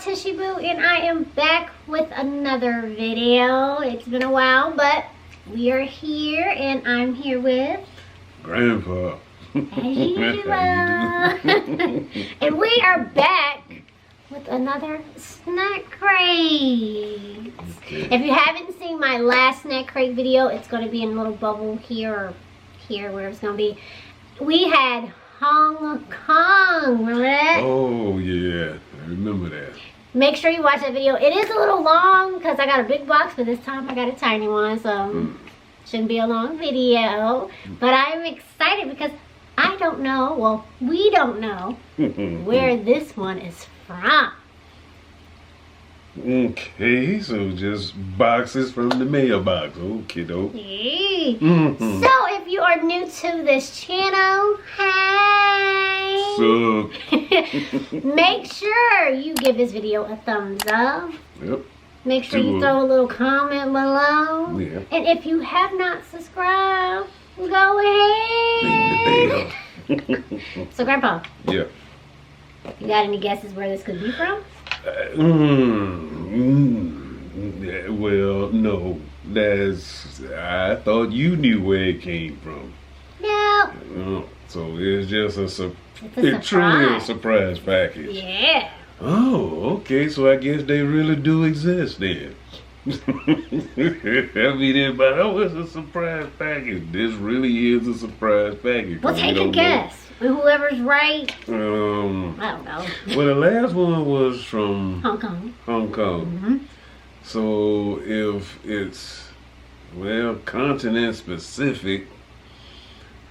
Tishy Boo, and I am back with another video. It's been a while, but we are here, and I'm here with Grandpa. As usual. And we are back with another snack crate. Okay. If you haven't seen my last snack crate video, it's going to be in a little bubble here or here, where it's going to be. We had Hong Kong, remember that? Oh yeah, I remember that. Make sure you watch that video. It is a little long because I got a big box, but this time I got a tiny one, so shouldn't be a long video. But I'm excited because I don't know, well, we don't know where this one is from. Okay, so just boxes from the mailbox. Okay, dope. Yay. So if you are new to this channel, hey! So, Make sure you give this video a thumbs up. yep. Make sure you throw a little comment below. Yeah. And if you have not subscribed, go ahead. Ring the bell. So Grandpa, Yeah. you got any guesses where this could be from? Yeah, well, no. I thought you knew where it came from. No. Oh, so it's just It's truly a surprise. surprise package. Yeah. Oh, okay. So I guess they really do exist then. I mean, everybody, oh, it's a surprise package. This really is a surprise package. Well, take a guess. Whoever's right, I don't know. Well, the last one was from Hong Kong. Hong Kong. Mm-hmm. So if it's, well, continent specific,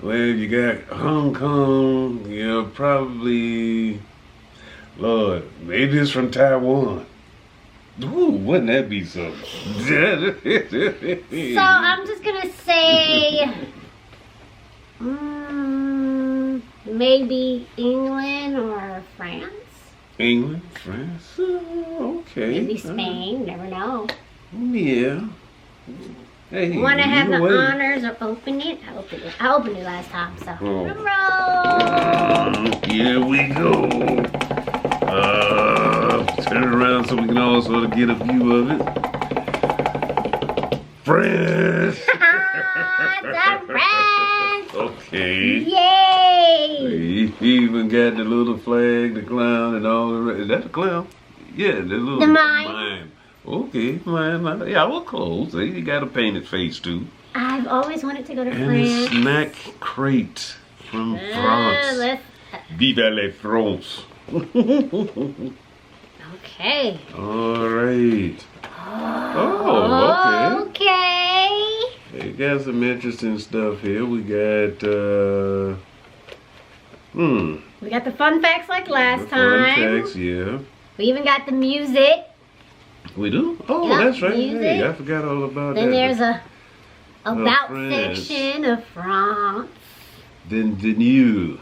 well, you got Hong Kong, yeah, probably, Lord, maybe it's from Taiwan. Ooh, wouldn't that be something? So I'm just gonna say, maybe England or France. England, France, okay. Maybe Spain. Never know. Yeah. Hey, Want to have the either way. honors or open it? I opened it last time, so. Oh. Roll. Here we go. Turn it around so we can all sort of get a view of it. France. The France. Okay. Yay! He even got the little flag, the clown, and all the rest. Is that a clown? Yeah, the little The mime. Okay, mime. Yeah, I was close. He got a painted face too. I've always wanted to go to And a France. snack crate from France. Let's, Vive la France. okay. All right. Oh, okay. Okay. They got some interesting stuff here. We got, We got the fun facts like last the fun time. facts, yeah. We even got the music. We do? Oh, Yeah, that's right. music. Hey, I forgot all about Then that. there's a about France. section of France. Then the new.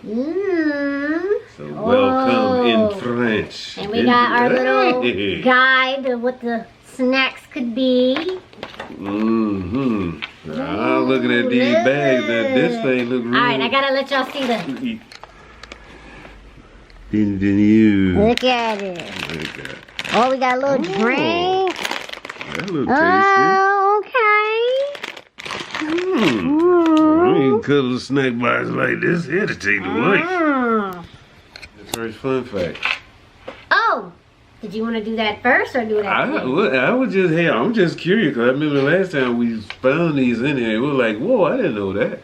So welcome in French. And we got our little Hey. guide of what the snacks could be. I'm looking at these Look. bags. This thing look really. Alright, I gotta let y'all see the. Then the new. Look at it. Okay. Oh, we got a little drink. That look tasty. Oh, okay. I ain't cut a snack box like this here to take the lunch. The first fun fact. Oh, did you want to do that first or do it at the end? I was just, hey, I'm just curious because I remember the last time we found these in here, we were like, whoa, I didn't know that.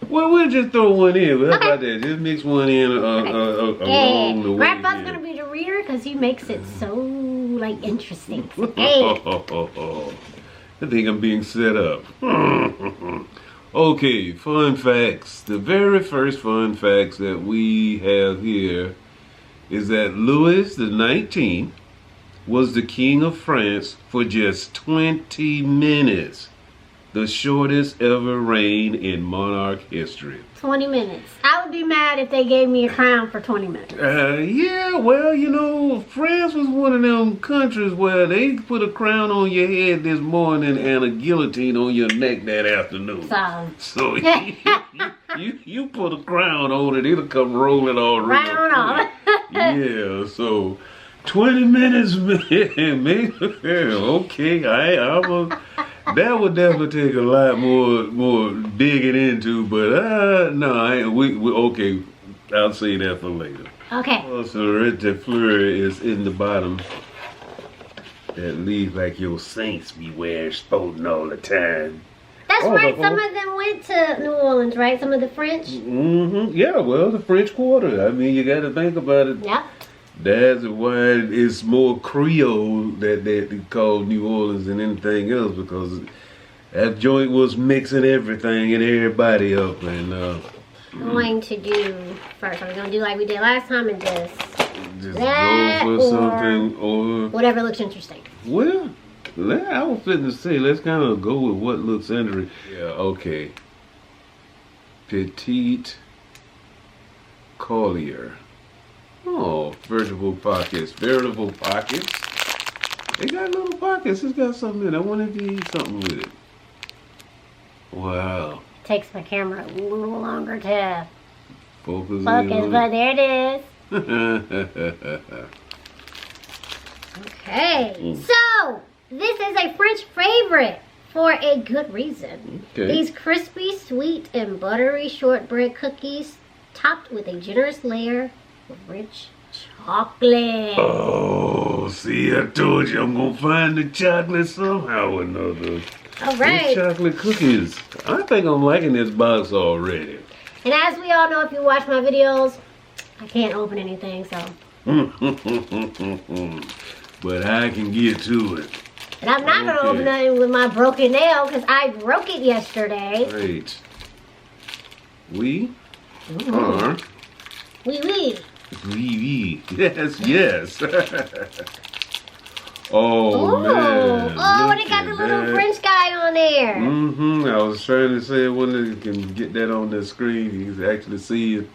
Well, we'll just throw one in. How about that? Just mix one in along the way. Grandpa's here. gonna be the reader because he makes it so like interesting. Hey. I think I'm being set up. Okay, fun facts. The very first fun facts that we have here is that Louis the 19th was the king of France for just 20 minutes. The shortest ever reign in monarch history. 20 minutes. I would be mad if they gave me a crown for 20 minutes. Yeah, well, you know, France was one of them countries where they put a crown on your head this morning and a guillotine on your neck that afternoon. So you put a crown on it, it'll come rolling all Right on off. Yeah, so 20 minutes, man. Maybe, okay, that would definitely take a lot more digging into, but no, we okay. I'll say that for later. Okay. Also, the fleur is in the bottom. That leaves like your saints be wearing sporting all the time. That's right. Some of them went to New Orleans, right? Some of the French. Mm-hmm. Yeah, well, the French Quarter. I mean, you got to think about it. Yep. That's why it's more Creole that they call New Orleans than anything else, because that joint was mixing everything and everybody up. And I'm going to do first. I'm going to do like we did last time and just go for something or whatever looks interesting. Well, I was fitting to say, let's kind of go with what looks interesting. Yeah, okay. Petite Collier. Oh, veritable pockets. Veritable pockets. They got little pockets. It's got something in it. I wonder if you eat something with it. Wow. Takes my camera a little longer to focus, but there it is. Okay, so this is a French favorite for a good reason. Okay. These crispy, sweet, and buttery shortbread cookies topped with a generous layer of rich chocolate. Oh, see, I told you I'm going to find the chocolate somehow or another. All right. These chocolate cookies. I think I'm liking this box already. And as we all know, if you watch my videos, I can't open anything, so. But I can get to it. And I'm not going to open nothing with my broken nail because I broke it yesterday. Great. We are. Oui. Yes. Oh, man. Oh, they got the little French guy on there. Mm-hmm. I was trying to say when they can get that on the screen, you can actually see it.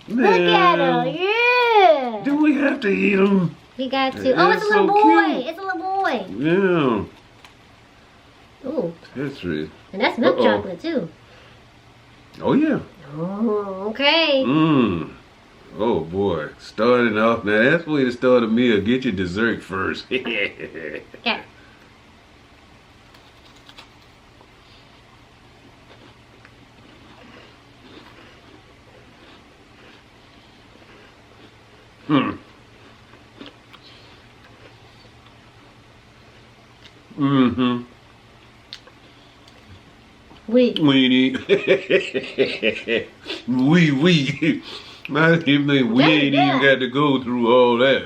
Man, look at him. Yeah. Do we have to eat them? We got to. Oh, it's a little boy. Cute. It's a little boy. Yeah. Ooh. History. And that's milk chocolate, too. Oh, yeah. Oh, okay. Oh, boy. Starting off. Now, that's the way to start a meal. Get your dessert first. Okay. We ain't even got to go through all that.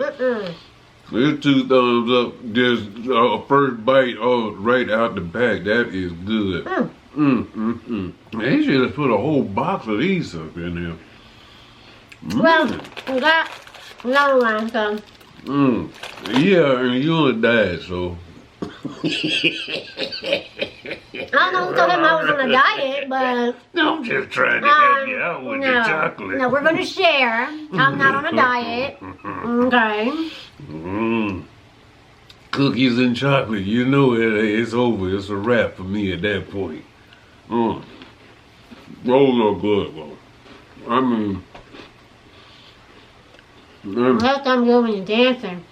There's 2 thumbs up. There's a first bite right out the pack. That is good. They should have put a whole box of these up in there. Well, we got another one, so. Yeah, and you on a diet, so. I don't know who told him I was on a diet, but. No, I'm just trying to help you out with the chocolate. No, we're going to share. I'm not on a diet. Okay. Cookies and chocolate, you know it's over. It's a wrap for me at that point. Those are good, though. I mean. Last time you when you're dancing.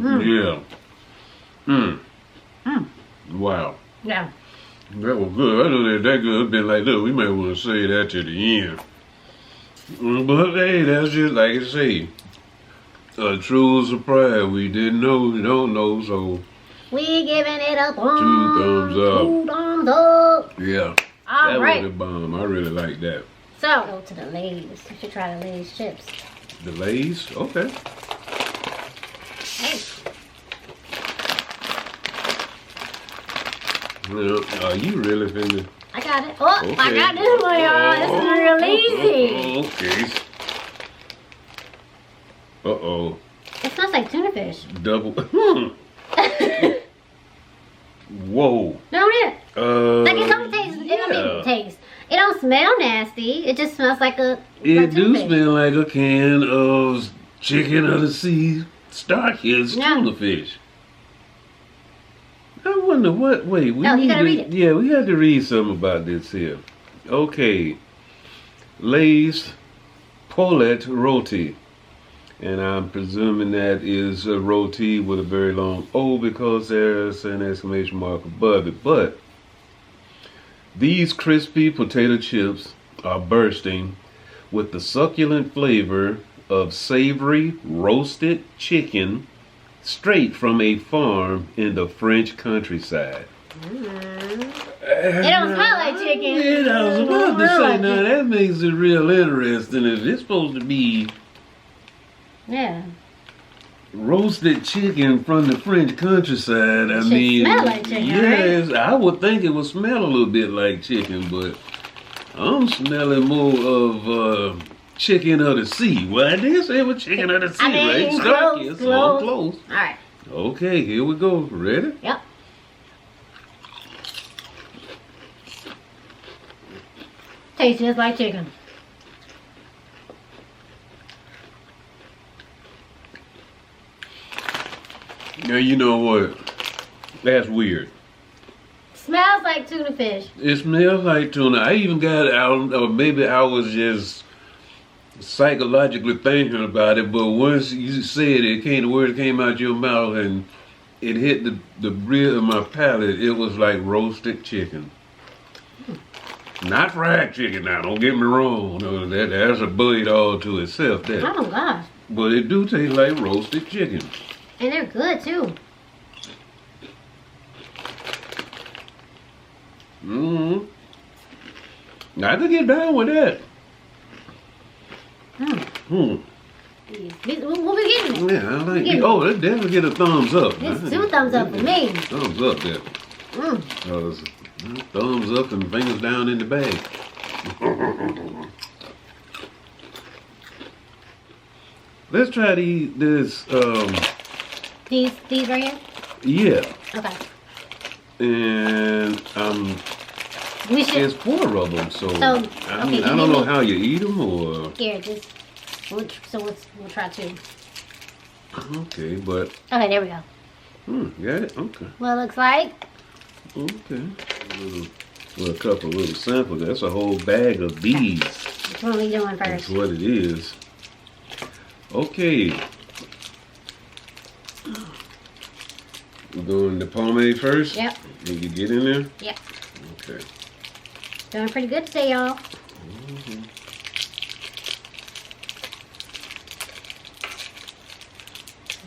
Yeah. Wow. Yeah. That was good. I know that good. It's been like, look, we might want to say that to the end. But hey, that's just like I say. A true surprise. We didn't know, we don't know, so. We giving it a 2 thumbs up. 2 thumbs up. Yeah. All right. That was a bomb. I really like that. So, go to the Lay's. You should try the Lay's chips. The Lay's? Okay. Hey. Are you really finna? I got it. Oh, okay. I got this one, y'all. This is real easy. Okay. Uh-oh. It smells like tuna fish. Double. Whoa. Don't it? Like it don't taste. Yeah. I mean, taste. It don't smell nasty. It just smells like a. It do smell like a can of chicken of the sea, Starkist tuna fish. I wonder what. Wait, we you gotta read it. Yeah, we have to read something about this here. Okay. Lay's Poulet Roti. And I'm presuming that is a roti with a very long O because there's an exclamation mark above it. But these crispy potato chips are bursting with the succulent flavor of savory roasted chicken straight from a farm in the French countryside. It don't smell like chicken. Yeah, I was about to say, now that makes it real interesting. If it's supposed to be roasted chicken from the French countryside, I mean, smell like chicken, yes, I would think it would smell a little bit like chicken, but I'm smelling more of chicken of the sea. Well, I did say it was chicken of the sea, right? Close. Close. All right. Okay, here we go. Ready? Yep. Tastes just like chicken. Now, you know what? That's weird. Smells like tuna fish. It smells like tuna. I even got out, or maybe I was just psychologically thinking about it, but once you said it, the word came out your mouth and it hit the rear of my palate, it was like roasted chicken. Not fried chicken now, don't get me wrong. No, that's a bite all to itself there. Oh gosh. But it do taste like roasted chicken. And they're good too. Mm-hmm. I could get down with that. We'll be getting it. Yeah, I like it. Oh, that definitely get a thumbs up. It's 2 thumbs up for me. Thumbs up there. Thumbs up and fingers down in the bag. Let's try this. These right here? Yeah. Okay. And we should. it's 4 of them, so Okay, I don't know how you eat them or. Here, we'll try 2. Okay, but. Okay, there we go. Got it. Okay. Well, it looks like. Okay. A couple little samples. That's a whole bag of these. Which one are we doing That's first? what it is. Okay. We're doing the pomade first? Yep. Can you get in there? Yep. Okay. Doing pretty good today, y'all.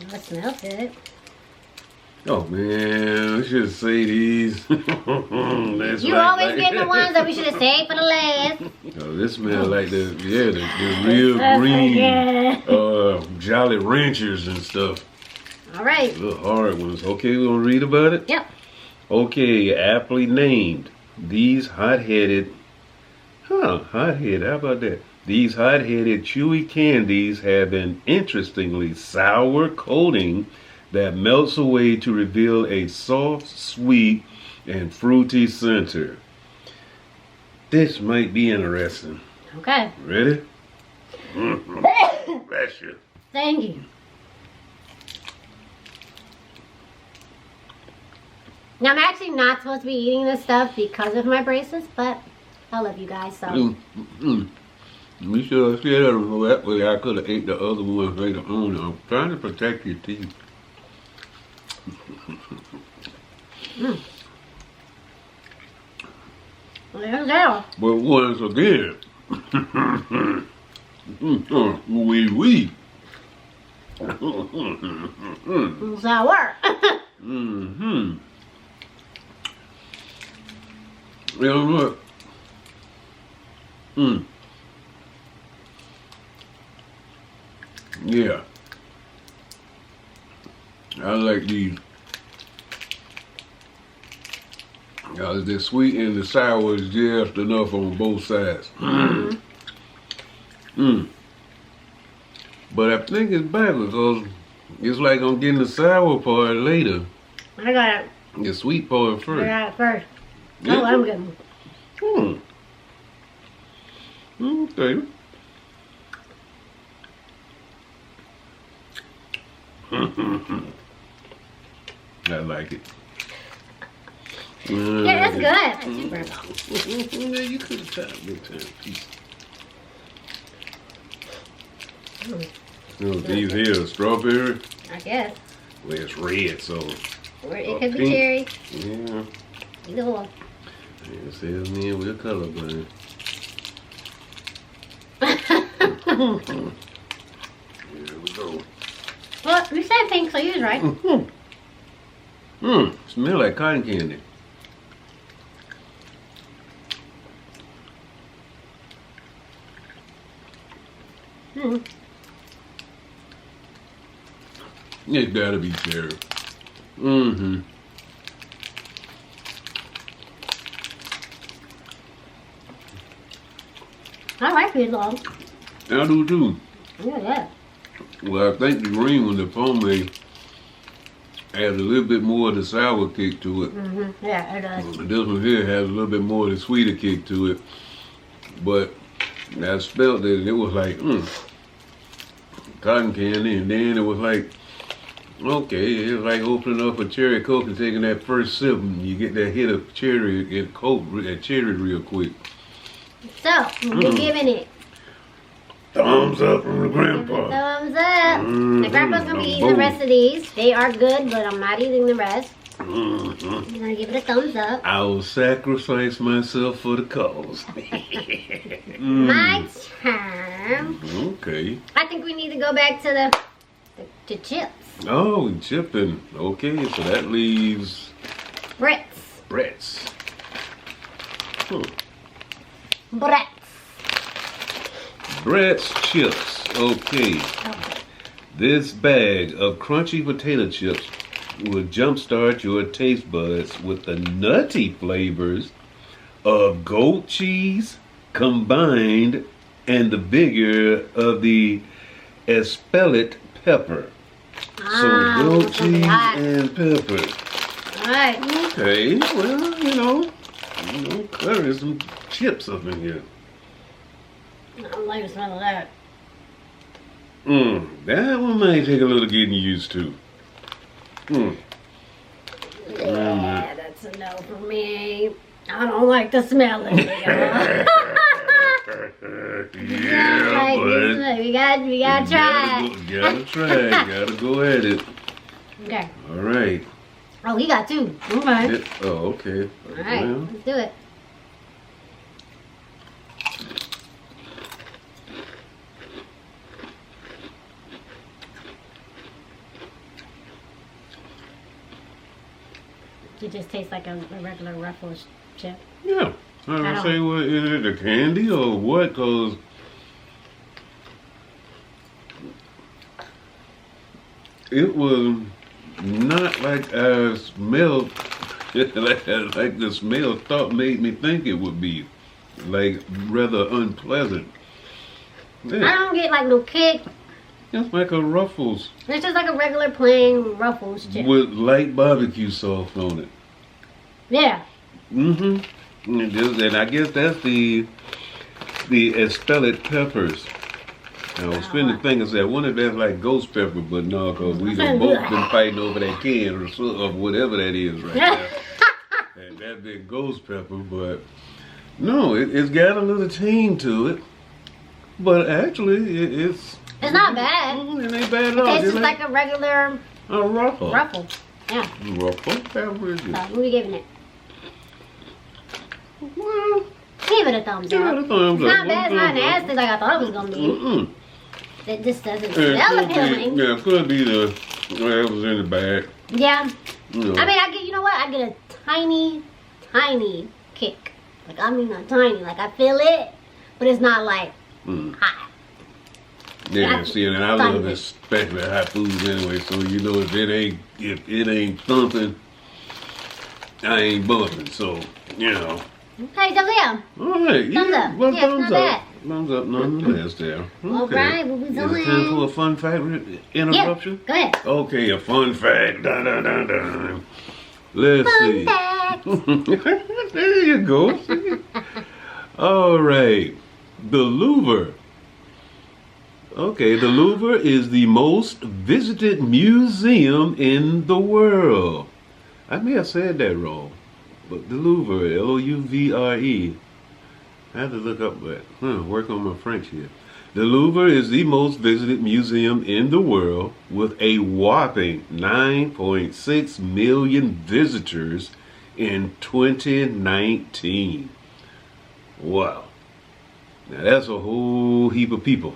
Oh, it smells good. Oh man, I should say these. That's You always get the ones that we should have saved for the last. Oh, this smells like the real green Jolly Ranchers and stuff. All right. The hard ones. Okay, we're gonna read about it? Yep. Okay, aptly named. These hot-headed, how about that? These hot-headed chewy candies have an interestingly sour coating that melts away to reveal a soft, sweet, and fruity center. This might be interesting. Okay. Ready? Bless you. Thank you. Now, I'm actually not supposed to be eating this stuff because of my braces, but I love you guys, so. We should have said that way I could have ate the other one later on. I'm trying to protect your teeth. There we go. But once again, wee. Sour. You know what? Yeah. I like these. The sweet and the sour is just enough on both sides. But I think it's better because it's like I'm getting the sour part later. I got it. The sweet part first. I got it first. Oh, I'm good. Okay. I like it. Yeah, that's good. Yeah, you could have tried a big time piece. Oh, these here are strawberry. I guess. Well, it's red, so. Or it could be cherry. Yeah. Either one. It says me we're colorblind. Here we go. Well, you said pink, so you was right. Smell like cotton candy. It's gotta be cherry. I like these long. I do too. Look at that. Well, I think the green one, the pomade, adds a little bit more of the sour kick to it. Yeah, it does. This one here has a little bit more of the sweeter kick to it. But I smelled it and it was like, cotton candy. And then it was like, okay, it's like opening up a cherry Coke and taking that first sip and you get that hit of cherry and Coke, that cherry real quick. So, we're giving it. Thumbs up from the grandpa. Thumbs up. The grandpa's going to be eating the rest of these. They are good, but I'm not eating the rest. I'm going to give it a thumbs up. I will sacrifice myself for the cause. My turn. Okay. I think we need to go back to the chips. Oh, chipping. Okay, so that leaves Brits. Brett's. Brits. Brett's chips. Okay. This bag of crunchy potato chips will jumpstart your taste buds with the nutty flavors of goat cheese combined and the vigor of the espellet pepper. So goat cheese and pepper. Alright. Okay, well, curry some chips up in here. I don't like the smell of that. That one might take a little getting used to. Yeah, that's a no for me. I don't like the smell of it. Yeah, but we gotta try. Gotta try. Gotta go at it. Okay. All right. Oh, he got two. Okay. Oh, okay. All right, Well, let's do it. It just tastes like a regular Ruffles chip. yeah. I don't say what is it, the candy or what? Cause it was not like I smelled like the smell thought made me think it would be, like rather unpleasant. I don't get like no kick. It's like a Ruffles It's just like a regular plain Ruffles chip. with light barbecue sauce on it. Yeah. And I guess that's the espellet peppers. I was finna think, I said, I wonder if that's like ghost pepper, but no, because we done both been fighting over that can or whatever that is right now. And that big ghost pepper, but no, it's got a little tang to it. But actually, it's not bad. It ain't bad at all. It tastes just like a regular Ruffle. Ruffle. Yeah. Ruffle beverages. What are we giving it? Well, Give it a thumbs give up. it a thumbs It's up. not bad. It's not nasty like I thought it was gonna be. It just doesn't smell appealing. Yeah, it could be the whatever's in the bag. Yeah. You know. I mean, you know what? I get a tiny kick. Like, I mean, not tiny. Like, I feel it, but it's not like hot. Yeah, see, and I love especially hot foods anyway. So you know, if it ain't thumping, I ain't bumping. So you know. Okay, so yeah. All right, Thumbs up. Well, Yeah, thumbs it's not up. bad. Thumbs up, nonetheless. There. Okay. All right, what we Is it doing? time for a fun fact interruption? Yeah, go ahead. Okay, a fun fact. Dun, dun, dun, dun. Let's see. Fact. There you go. All right. The Louvre. Okay, the Louvre is the most visited museum in the world. I may have said that wrong, but the Louvre, Louvre. I have to look up that. Work on my French here. The Louvre is the most visited museum in the world with a whopping 9.6 million visitors in 2019. Wow. Now that's a whole heap of people.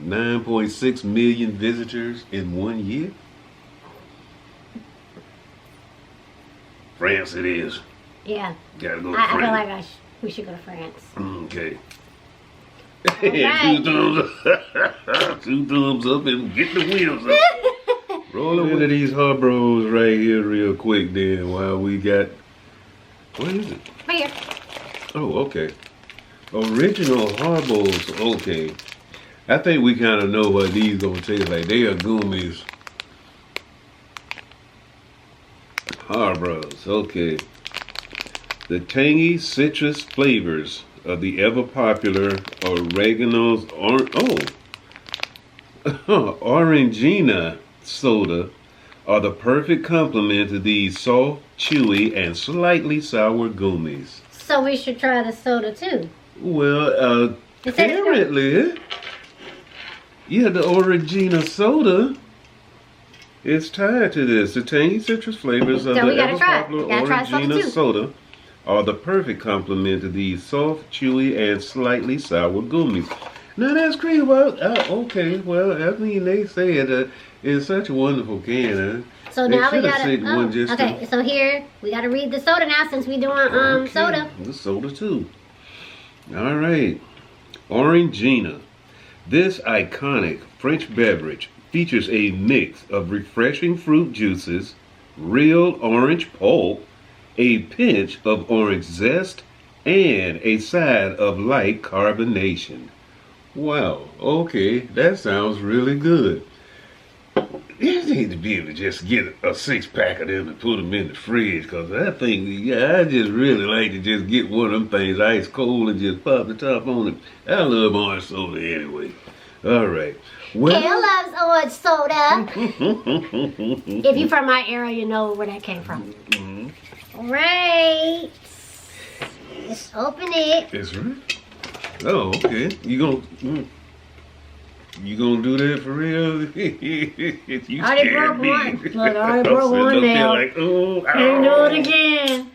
9.6 million visitors in 1 year. France it is. Yeah. Gotta go to I feel France. like we should go to France. Okay. Alright. Two thumbs up and get the wheels up. Roll into these Harbros right here real quick then while we got, what is it? Right here. Oh, okay. Original Harbos, okay. I think we kind of know what these gonna taste like. They are gummies. Harbros, okay. The tangy citrus flavors of the ever-popular Orangina soda are the perfect complement to these soft, chewy, and slightly sour gummies. So we should try the soda too. Well, apparently, yeah, the Orangina soda is tied to this. The tangy citrus flavors of So the we gotta try it. ever-popular We gotta try soda Orangina too. soda are the perfect complement to these soft, chewy, and slightly sour gummies. Now that's great. Well, okay. Well, I mean, they say it is such a wonderful can. So They now we shoulda gotta. said one just okay, so here we gotta read the soda now since we doing Okay, soda. the soda too. All right, Orangina. This iconic French beverage features a mix of refreshing fruit juices, real orange pulp, a pinch of orange zest, and a side of light carbonation. Wow, okay, that sounds really good. You need to be able to just get a 6-pack of them and put them in the fridge, because I think, yeah, I just really like to just get one of them things ice cold and just pop the top on it. I love orange soda anyway. All right. Well, Kale loves orange soda. If you're from my area, you know where that came from. All right. Let's open it. That's right. Oh, okay. You gonna do that for real? You I already scared broke me. one. Look, I already I'm broke sitting one up there now. like, oh, Can't do ow. it again.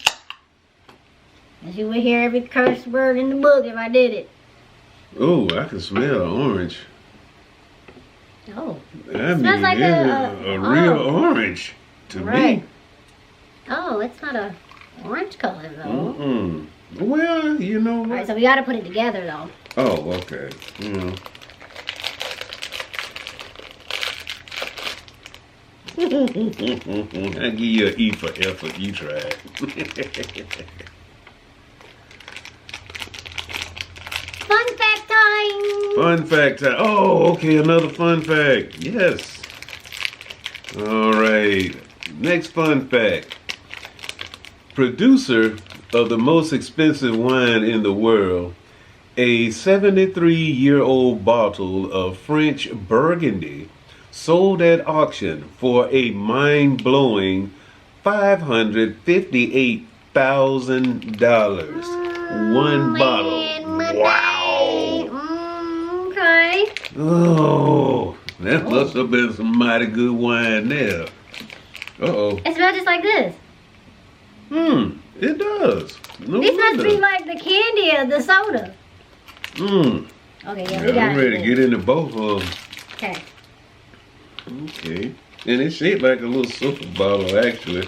As you would hear every curse word in the book if I did it. Oh, I can smell orange. Oh. I mean, Smells like it's a real orange to Right. me. Oh, it's not a orange color though. Mm-mm. Well, you know All right, what? so we got to put it together though. Oh, okay. You know. I give you an E for effort. You tried. Fun fact time. Fun fact time. Oh, okay. Another fun fact. Yes. All right. Next fun fact. Producer of the most expensive wine in the world, a 73-year-old bottle of French Burgundy sold at auction for a mind-blowing $558,000. One bottle. Wow. Okay. Oh, that must have been some mighty good wine there. Uh-oh. It smells just like this. It does. No This must wonder. be like the candy of the soda. Okay, yeah, we got I'm ready to it. get into both of them. Okay. Okay. And it's shaped like a little soda bottle, actually.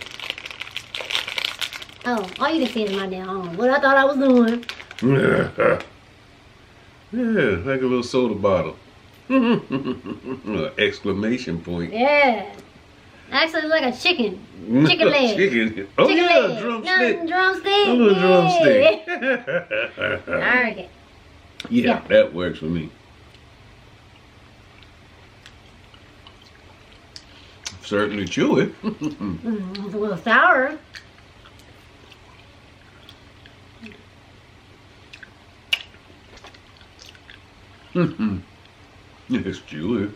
Oh, all you can see is my damn arm. What I thought I was doing. Yeah, like a little soda bottle. Exclamation point. Yeah. Actually, it's like a chicken. Chicken leg. Chicken. Oh, Chicken yeah, leg. drumstick. No, drumstick. A little drumstick. Alright. Yeah, that works for me. Certainly chewy. It's a little sour. It's chewy.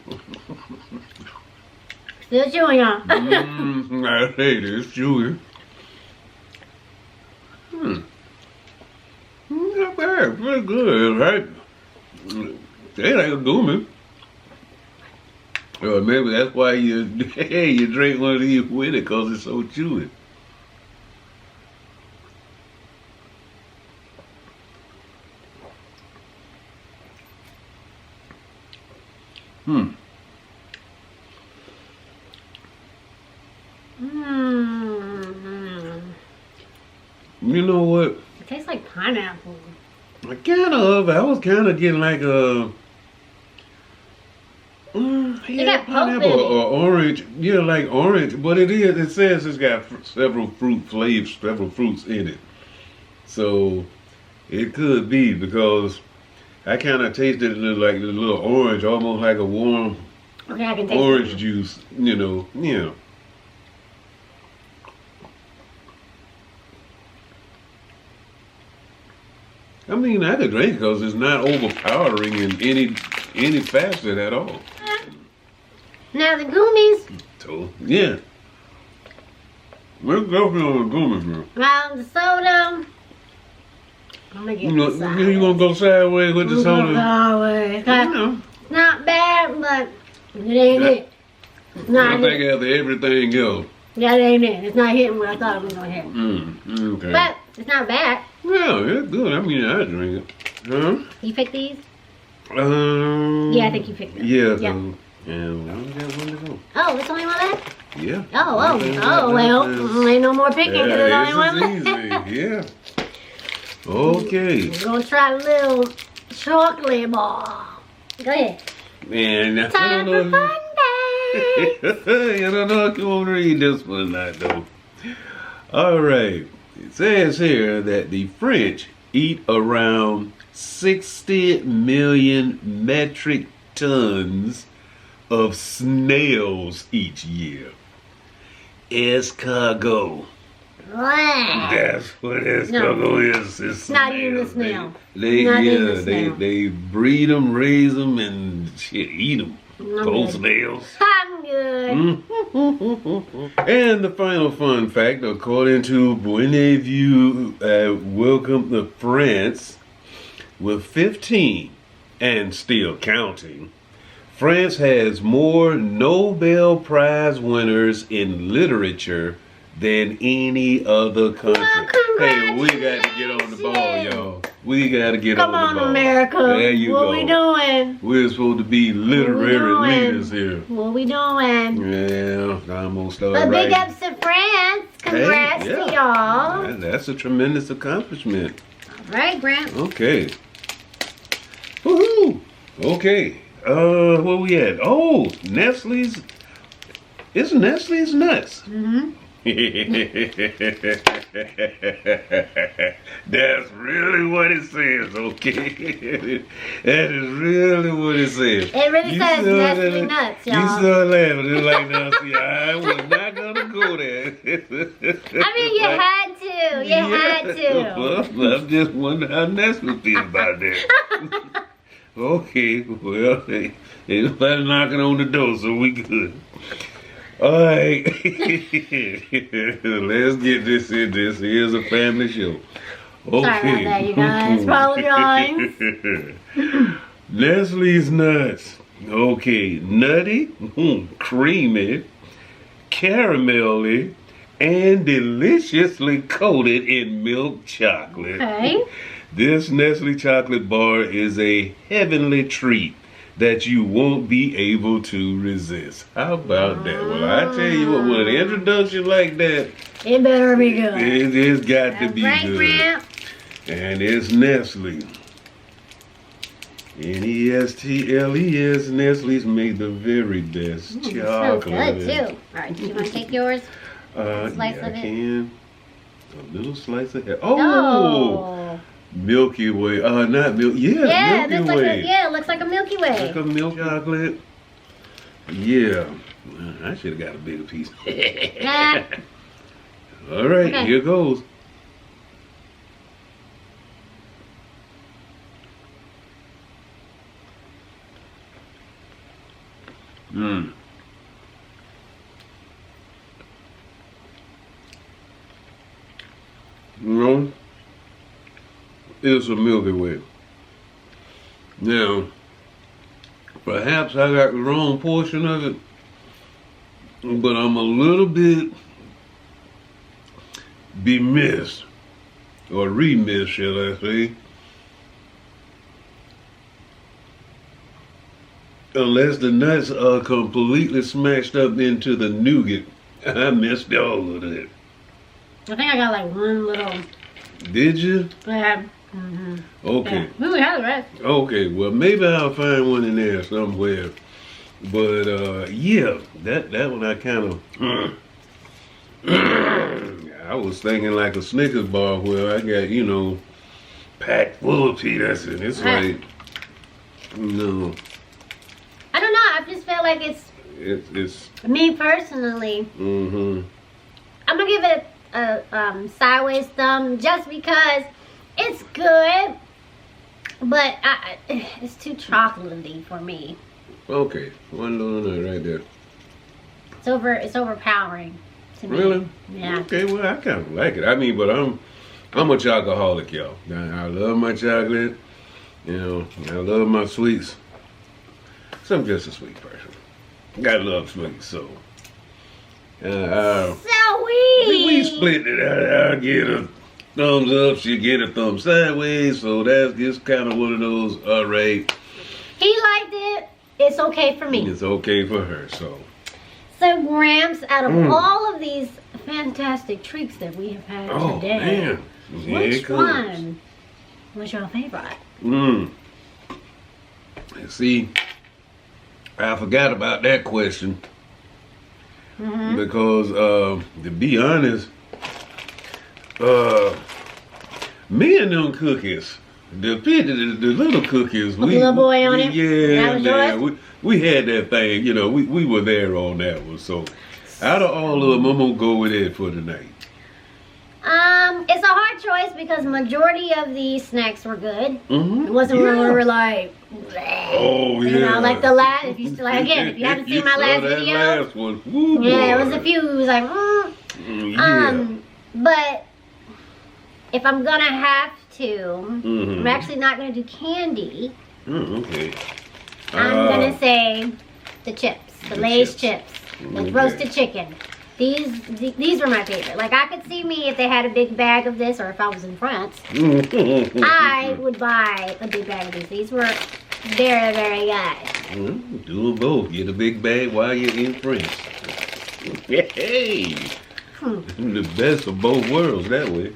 Still chewing on. I hate it. It's chewy. Not bad. Pretty good, right? They like a gummy. Or maybe that's why you you drink one of these with it, because it's so chewy. Hmm. Mmm. You know what? It tastes like pineapple. I was kind of getting like a. Yeah, got pineapple pulp in it. or orange. Yeah, like orange. But it is. It says it's got several fruits in it. So it could be, because I kind of tasted it like a little orange, almost like a warm Okay, I can taste orange it. juice. You know, yeah. I mean, I could drink it because it's not overpowering in any facet at all. Now the gummies. So yeah, let's go for the gummies, man. The soda. I'm gonna get You the gonna go sideways with the soda? Sideways. It's not bad, but it ain't it. It's I not think it. after everything else. That ain't it. It's not hitting what I thought it was gonna hit. Okay. But it's not bad. Yeah, it's good. I mean, I drink it. Huh? You picked these? Yeah, I think you picked them. Yeah. Yeah. And we only got one to go. Oh, there's only one left? Yeah. Oh, well. Ain't no more picking because there's only one This left. is easy. Yeah. Okay. We're gonna try a little chocolate bar. Go ahead. Man, I Time don't for know. fun day. I don't know if you want to read this one or not, though. All right. It says here that the French eat around 60 million metric tons of snails each year. Escargot. Wow. That's what escargot is. It's Not even a snails. snail. They Not even a snail. they breed them, raise them, and shit, eat them. I'm Those good. snails. I'm good. And the final fun fact, according to Buenaview, welcome to France, with 15 and still counting. France has more Nobel Prize winners in literature than any other country. Well, Hey, we got to get on the ball, y'all. We got to get Come on on, the ball. America. There you what go. we doing? We're supposed to be literary doing? leaders here. What we doing? Yeah, I'm gonna start But big writing. ups to France. Congrats Hey, yeah. to y'all. Man, that's a tremendous accomplishment. All right, Grant. Okay. Woohoo! Okay. Where we at? Oh, Nestle's. It's Nestle's nuts. Mm-hmm. That's really what it says, okay? That is really what it says. It really says saw Nestle that- nuts, You y'all. started laughing. It's like, now, see, I was not going to go there. I mean, you had to. You had to. Well, I'm just wondering how Nestle feels about that. Okay, well, ain't nobody knocking on the door, so we good. All right, let's get this in. This is a family show. Okay. Sorry about that, you guys. Apologize. Nestle's nuts. Okay, nutty, creamy, caramelly, and deliciously coated in milk chocolate. Okay. This Nestle Chocolate Bar is a heavenly treat that you won't be able to resist. How about that? Well, I tell you what, with an introduction like that, It better be good. it's got to be Right, good. Grant? And it's Nestle. Nestles. Nestle's make the very best Smells chocolate. good, too. All right, do you want to take yours? Slice yeah, of I it? can. A little slice of it. Oh. Milky Way. Not milk. Yeah, Yeah, it Milky looks Way. it looks like a Milky Way. Like a milk chocolate. Yeah. I should have got a bigger piece. Nah. All right, Okay. here goes. Mmm. You know, it's a Milky Way. Now, Perhaps I got the wrong portion of it, but I'm a little bit bemused, or remissed, shall I say. Unless the nuts are completely smashed up into the nougat, I missed all of it. I think I got like one little. Did you? Yeah. Okay. Yeah. We have the rest. Okay, well maybe I'll find one in there somewhere. But yeah, that one I kind of I was thinking like a Snickers bar where I got, you know, packed full of peanuts, and it's like, no. I don't know. I just feel like It's me personally. mm-hmm. I'm gonna give it a sideways thumb just because it's good, but it's too chocolatey for me. Okay, one little nut right there. It's overpowering to me. Really? Yeah. Okay, well I kind of like it. I mean, but I'm a chocoholic, y'all. I love my chocolate. You know, I love my sweets. So I'm just a sweet person. I love sweets, so. We split it. I get a thumbs up. She get a thumb sideways. So that's just kind of one of those. All right. He liked it. It's okay for me. It's okay for her. So. So Gramps, out of all of these fantastic treats that we have had today, man. which one was your favorite? See, I forgot about that question. Because to be honest, me and them cookies, the little cookies, With the little boy on it? Yeah, That was man, we had that thing. You know, we were there on that one. So out of all of them, I'm gonna go with it for tonight. It's a hard choice because majority of these snacks were good. It wasn't Yeah. where we were like, bleh. Oh yeah. You know, like the last. If you still again, if you haven't seen my last video, last one. Woo, yeah, it boy. was a few. It was like, Yeah. but if I'm gonna have to, I'm actually not gonna do candy. Okay. I'm gonna say the chips, the Lay's chips with roasted chicken. These were my favorite. Like I could see me if they had a big bag of this, or if I was in France, I would buy a big bag of these. These were very, very good. Do them both. Get a big bag while you're in France. Hey, the best of both worlds that way.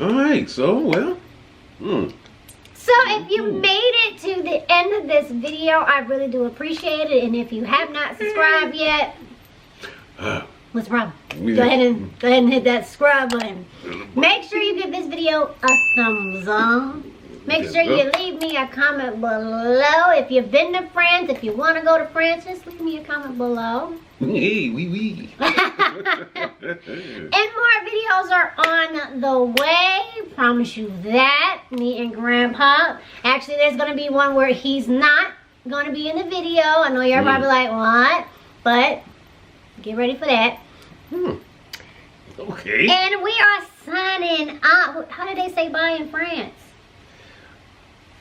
All right, so well. So if you made it to the end of this video, I really do appreciate it. And if you have not subscribed yet, what's the problem? Go ahead and hit that subscribe button. Make sure you give this video a thumbs up. Make sure you leave me a comment below. If you've been to France, if you want to go to France, just leave me a comment below. Hey, wee. And more videos are on the way. Promise you that. Me and Grandpa. Actually, there's going to be one where he's not going to be in the video. I know you're probably like, what? But get ready for that. Okay. And we are signing up. How do they say bye in France?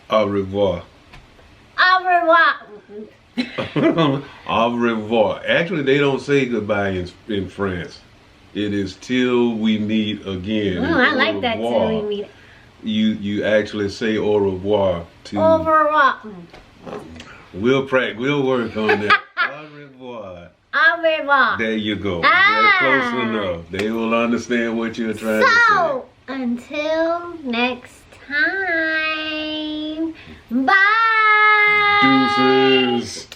Au revoir. Au revoir. Au revoir. Actually, they don't say goodbye in France. It is till we meet again. Oh, I like that, till we meet. You actually say au revoir to. Au revoir. We'll work on that. Au revoir. Au revoir. There you go. That's close enough. They will understand what you're trying to say. So, until next time, bye. Deuces.